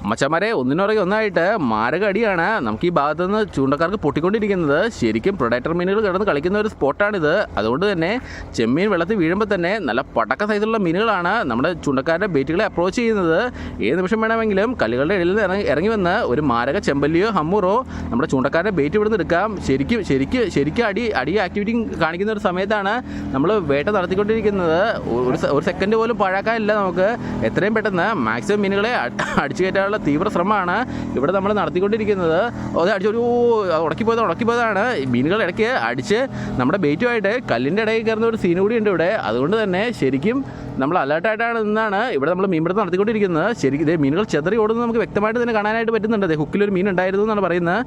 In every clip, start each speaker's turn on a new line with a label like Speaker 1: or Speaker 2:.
Speaker 1: മച്ചന്മാരെ ഒന്നിനുറകെ ഒന്നായിട്ട് മാരക അടിയാണ് നമുക്ക് ഈ ഭാഗത്തു നിന്ന് ചൂണ്ടക്കാർക്ക് പൊട്ടിക്കൊണ്ടിരിക്കുന്നത്. ശരിക്കും പ്രൊഡേറ്റർ മീനുകൾ കിടന്ന് കളിക്കുന്ന ഒരു സ്പോട്ടാണിത്. അതുകൊണ്ട് തന്നെ ചെമ്മീൻ വെള്ളത്തിൽ വീഴുമ്പോൾ തന്നെ നല്ല പടക്ക സൈസുള്ള മീനുകളാണ് നമ്മുടെ ചൂണ്ടക്കാരുടെ ബേറ്റുകളെ അപ്രോച്ച് ചെയ്യുന്നത്. ഏത് നിമിഷം വേണമെങ്കിലും കല്ലുകളുടെ ഇടയിൽ നിന്ന് ഇറങ്ങി വന്ന് ഒരു മാരക ചെമ്പല്ലിയോ ഹമ്മൂറോ നമ്മുടെ ചൂണ്ടക്കാരുടെ ബേറ്റ് ഇവിടുന്ന് എടുക്കാം. ശരിക്കും അടി ആക്ടിവിറ്റി കാണിക്കുന്ന ഒരു സമയത്താണ് നമ്മൾ വേട്ട നടത്തിക്കൊണ്ടിരിക്കുന്നത്. ഒരു സെക്കൻഡ് പോലും പാഴാക്കാനില്ല. നമുക്ക് എത്രയും പെട്ടെന്ന് മാക്സിമം മീനുകളെ അടിച്ചു കയറ്റാനുള്ള തീവ്ര ശ്രമമാണ് ഇവിടെ നമ്മൾ നടത്തിക്കൊണ്ടിരിക്കുന്നത്. അത് അടിച്ചൊരു ഉടക്കിപ്പോയതാണ്. മീനുകൾ ഇടയ്ക്ക് അടിച്ച് നമ്മുടെ ബേറ്റുമായിട്ട് കല്ലിൻ്റെ ഇടയിൽ കയറുന്ന ഒരു സീൻ കൂടി ഉണ്ട് ഇവിടെ. അതുകൊണ്ട് തന്നെ ശരിക്കും നമ്മൾ അലേർട്ടായിട്ടാണ് നിന്നാണ് ഇവിടെ നമ്മൾ മീൻപിടുത്തം നടത്തിക്കൊണ്ടിരിക്കുന്നത്. ശരിക്കും ഇതേ മീനുകൾ ചെതറി ഓടുന്നത് നമുക്ക് വ്യക്തമായിട്ട് തന്നെ കാണാനായിട്ട് പറ്റുന്നുണ്ട്. അതെ, ഹുക്കിലൊരു മീൻ ഉണ്ടായിരുന്നു എന്നാണ് പറയുന്നത്.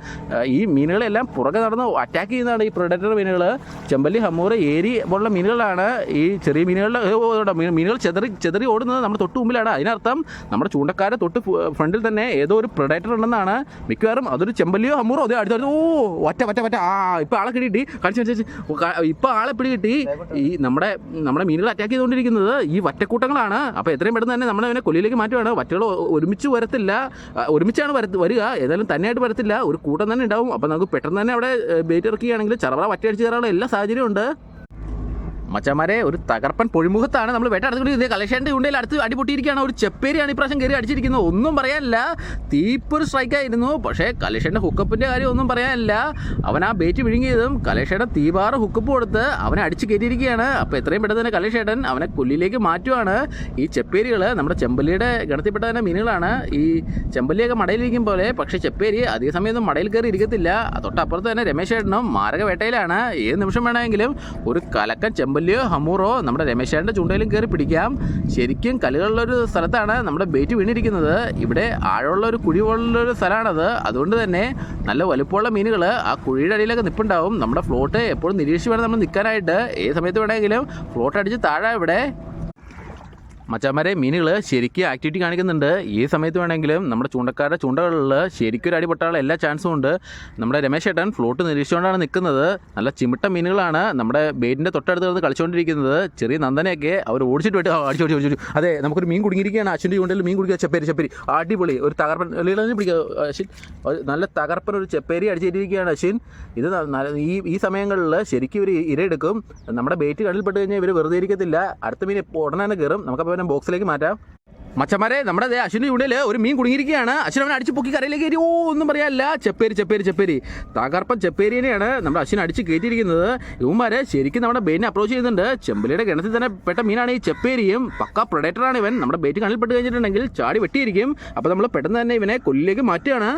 Speaker 1: ഈ മീനുകളെല്ലാം പുറകെ നടന്ന് അറ്റാക്ക് ചെയ്യുന്നതാണ് ഈ പ്രൊഡേറ്റർ മീനുകൾ. ചെമ്പല്ലി, ഹമ്മൂറ്, ഏരി പോലുള്ള മീനുകളാണ് ഈ ചെറിയ മീനുകൾ ചെതറി ഓടുന്നത് നമ്മുടെ തൊട്ട് മുമ്പിലാണ്. അതിനർത്ഥം നമ്മുടെ ചൂണ്ടക്കാരെ തൊട്ട് ഫ്രണ്ടിൽ തന്നെ ഏതോ ഒരു പ്രൊഡേറ്റർ ഉണ്ടെന്നാണ്. മിക്കവാറും അതൊരു ചെമ്പല്ലിയോ ഹമ്മൂറോ അതേ അടുത്ത് ഒറ്റ ഇപ്പോൾ ആളെ കിട്ടി ഇപ്പോൾ ആളെ പിടികിട്ടി. ഈ നമ്മുടെ മീനുകൾ അറ്റാക്ക് ചെയ്തുകൊണ്ടിരിക്കുന്നത് ഈ വറ്റക്കൂട്ടങ്ങളാണ്. അപ്പോൾ എത്രയും പെട്ടെന്ന് തന്നെ നമ്മളവനെ കൊല്ലിയിലേക്ക് മാറ്റുകയാണ്. വറ്റകൾ ഒരുമിച്ച് ഒരുമിച്ചാണ് വരിക. ഏതായാലും തന്നെയായിട്ട് വരത്തില്ല, ഒരു കൂട്ടം തന്നെ ഉണ്ടാവും. അപ്പോൾ നമുക്ക് പെട്ടെന്ന് തന്നെ അവിടെ ബേറ്റ് ഇറക്കുകയാണെങ്കിൽ ചറവറ വറ്റയടിച്ച് കയറാനുള്ള എല്ലാ സാഹചര്യവും ഉണ്ട്. മച്ചന്മാരെ ഒരു തകർപ്പൻ പൊഴിമുഖത്താണ് നമ്മൾ വേട്ട നടത്തിക്കൊണ്ടിരിക്കുന്നത്. കലേഷൻ്റെ ചൂണ്ടയിൽ അടുത്ത് അടിപൊട്ടിയിരിക്കുകയാണ്. ഒരു ചെപ്പേരിയാണ് ഇപ്രാവശ്യം കയറി അടിച്ചിരിക്കുന്നത്. ഒന്നും പറയാനില്ല, തീപ്പൊരു സ്ട്രൈക്കായിരുന്നു. പക്ഷേ കലേഷൻ്റെ ഹുക്കപ്പിൻ്റെ കാര്യം ഒന്നും പറയാനില്ല. അവൻ ആ ബേറ്റ് വിഴുങ്ങിയതും കലേഷയുടെ തീപാറ് ഹുക്കപ്പ് കൊടുത്ത് അവനെ അടിച്ച് കയറ്റിയിരിക്കുകയാണ്. അപ്പോൾ എത്രയും പെട്ടെന്ന് തന്നെ കലേഷേട്ടൻ അവനെ കൊല്ലിയിലേക്ക് മാറ്റുവാണ്. ഈ ചെപ്പേരികൾ നമ്മുടെ ചെമ്പല്ലിയുടെ ഗണത്തിൽപ്പെട്ട തന്നെ മീനുകളാണ്. ഈ ചെമ്പല്ലിയൊക്കെ മടയിലിരിക്കും പോലെ, പക്ഷേ ചെപ്പേരി അധിക സമയമൊന്നും മടയിൽ കയറി ഇരിക്കത്തില്ല. തൊട്ടപ്പുറത്ത് തന്നെ രമേശേട്ടനും മാരക വേട്ടയിലാണ്. ഏത് നിമിഷം വേണമെങ്കിലും ഒരു കലക്കൻ ചെമ്പല്ലിയോ ഹമ്മൂറോ നമ്മുടെ രമേശേട്ടൻ്റെ ചൂണ്ടയിലും കയറി പിടിക്കാം. ശരിക്കും കല്ലുകളുള്ളൊരു സ്ഥലത്താണ് നമ്മുടെ ബേറ്റ് വീണിരിക്കുന്നത്. ഇവിടെ ആഴമുള്ള ഒരു കുഴി പോലുള്ളൊരു സ്ഥലമാണത്. അതുകൊണ്ട് തന്നെ നല്ല വലുപ്പമുള്ള മീനുകൾ ആ കുഴിയുടെ അടിയിലൊക്കെ നിൽപ്പുണ്ടാവും. നമ്മുടെ ഫ്ലോട്ട് എപ്പോഴും നിരീക്ഷിച്ച് വേണം നമ്മൾ നിൽക്കാനായിട്ട്. ഏത് സമയത്ത് വേണമെങ്കിലും ഫ്ലോട്ട് അടിച്ച് താഴെ ഇവിടെ മച്ചന്മാരെ മീനുകൾ ശരിക്കും ആക്ടിവിറ്റി കാണിക്കുന്നുണ്ട്. ഈ സമയത്ത് വേണമെങ്കിലും നമ്മുടെ ചൂണ്ടക്കാരുടെ ചൂണ്ടകളിൽ ശരിക്കും ഒരു അടിപൊട്ടാനുള്ള എല്ലാ ചാൻസും ഉണ്ട്. നമ്മുടെ രമേശ് ഏട്ടൻ ഫ്ലോട്ട് നിരീക്ഷിച്ചുകൊണ്ടാണ് നിൽക്കുന്നത്. നല്ല ചിമിട്ട മീനുകളാണ് നമ്മുടെ ബേറ്റിൻ്റെ തൊട്ടടുത്ത് നിന്ന് കളിച്ചുകൊണ്ടിരിക്കുന്നത്. ചെറിയ നന്ദനെയൊക്കെ അവർ ഓടിച്ചിട്ട് പോയിട്ട് അടിച്ചു. അതെ, നമുക്കൊരു മീൻ കുടുങ്ങിയിരിക്കുകയാണ്. അശ്വിൻ്റെ ചൂണ്ടയിൽ മീൻ കുടിക്കുക. ചെപ്പേരി അടിപൊളി ഒരു തകർപ്പൻ പിടിക്കുക അശ്വിൻ. നല്ല തകർപ്പൻ ഒരു ചെപ്പേരി അടിച്ചിരിക്കുകയാണ് അശ്വിൻ. ഇത് ഈ സമയങ്ങളിൽ ശരിക്കും ഇവർ ഇരയെടുക്കും. നമ്മുടെ ബേറ്റ് കടലിൽപ്പെട്ട് കഴിഞ്ഞാൽ ഇവർ വെറുതെ ഇരിക്കത്തില്ല. അടുത്ത മീൻ ഉടനെ തന്നെ കയറും. നമുക്കപ്പോൾ ബോക്സിലേക്ക് മാറ്റാം. മച്ചന്മാരെ നമ്മുടെ അശ്വിൻ്റെ ചൂണ്ടയിൽ ഒരു മീൻ കുടുങ്ങിയിരിക്കുകയാണ്. അശ്വിൻ അവനെ അടിച്ച് പൊക്കി കരയിലേക്ക് കയറ്റി. ഒന്നും പറയാനില്ല, ചെപ്പേരി തകർപ്പൻ ചെപ്പേരിനെയാണ് നമ്മുടെ അശ്വിൻ അടിച്ച് കയറ്റിയിരിക്കുന്നത്. ഇവന്മാരെ ശരിക്കും നമ്മുടെ ബേറ്റിനെ അപ്രോച്ച് ചെയ്യുന്നുണ്ട്. ചെമ്പലിയുടെ ഗണത്തിൽ തന്നെ പെട്ട മീനാണ് ഈ ചെപ്പേരിയും. പക്ക പ്രൊഡേറ്ററാണ് ഇവൻ. നമ്മുടെ ബേറ്റ് കണ്ണിൽപ്പെട്ട് കഴിഞ്ഞിട്ടുണ്ടെങ്കിൽ ചാടി വെട്ടിയിരിക്കും. അപ്പോൾ നമ്മൾ പെട്ടെന്ന് തന്നെ ഇവനെ കൊല്ലിലേക്ക് മാറ്റുകയാണ്.